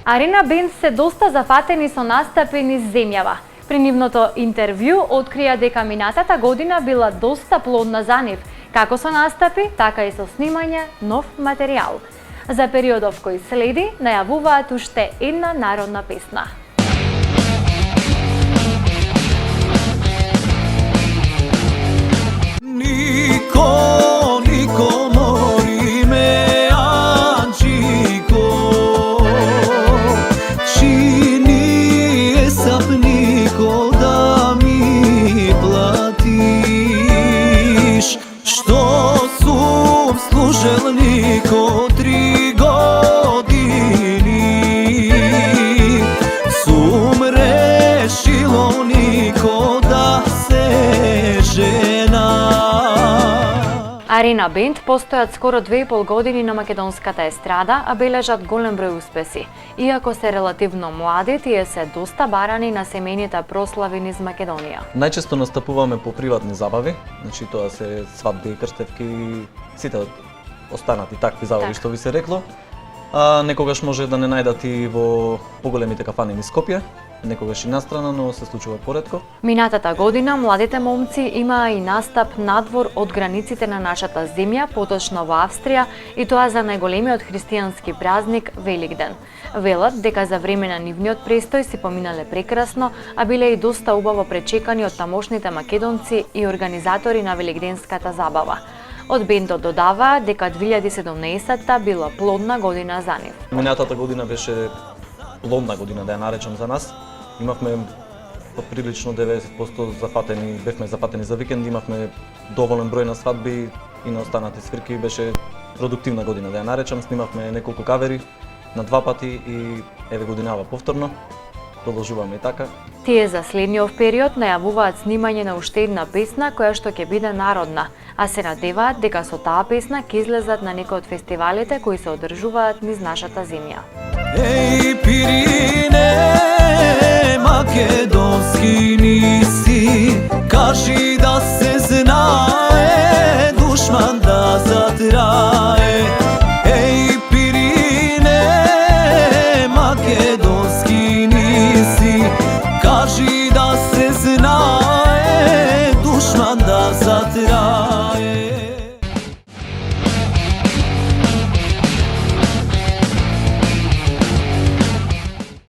Арена Бенд се доста зафатени со настапи низ земјава. При нивното интервју открија дека минатата година била доста плодна за нив, како со настапи, така и со снимање нов материјал. За периодов кој следи, најавуваат уште една народна песна. Niko mori me anđiko, čini sapniko da mi platiš, što sum služelniko 3 godini, sum rešilo niko da se žena. Арена Бенд постојат скоро 2,5 години на македонската естрада, а бележат голем број успеси. Иако се релативно млади, тие се доста барани на семејните прослави низ Македонија. Најчесто настапуваме по приватни забави, значи тоа се свадби, крстевки, сите останати такви забави што ви се рекло. А некогаш може да не најдат и во поголемите кафани низ Скопје, некогаш и настрана, но се случува поретко. Минатата година младите момци имаа и настап надвор од границите на нашата земја, поточно во Австрија, и тоа за најголемиот христијански празник Великден. Велат дека за време на нивниот престој си поминале прекрасно, а биле и доста убаво пречекани од тамошните македонци и организатори на великденската забава. Од бендот додаваа дека 2017-та била плодна година за нив. Минатата година беше плодна година, да ја наречам за нас. Имавме прилично 90% зафатени, бевме зафатени за викенд, имавме доволен број на свадби и на останати свирки, беше продуктивна година, да ја наречам. Снимавме неколку кавери на 2 пати и еве годинава повторно. Продолжуваме и така. Тие за следниот период најавуваат снимање на уште една песна која што ќе биде народна, а се надеваат дека со таа песна ќе излезат на некој од фестивалите кои се одржуваат низ нашата земја. Ej Pirine, makedonski nisi, kaži da se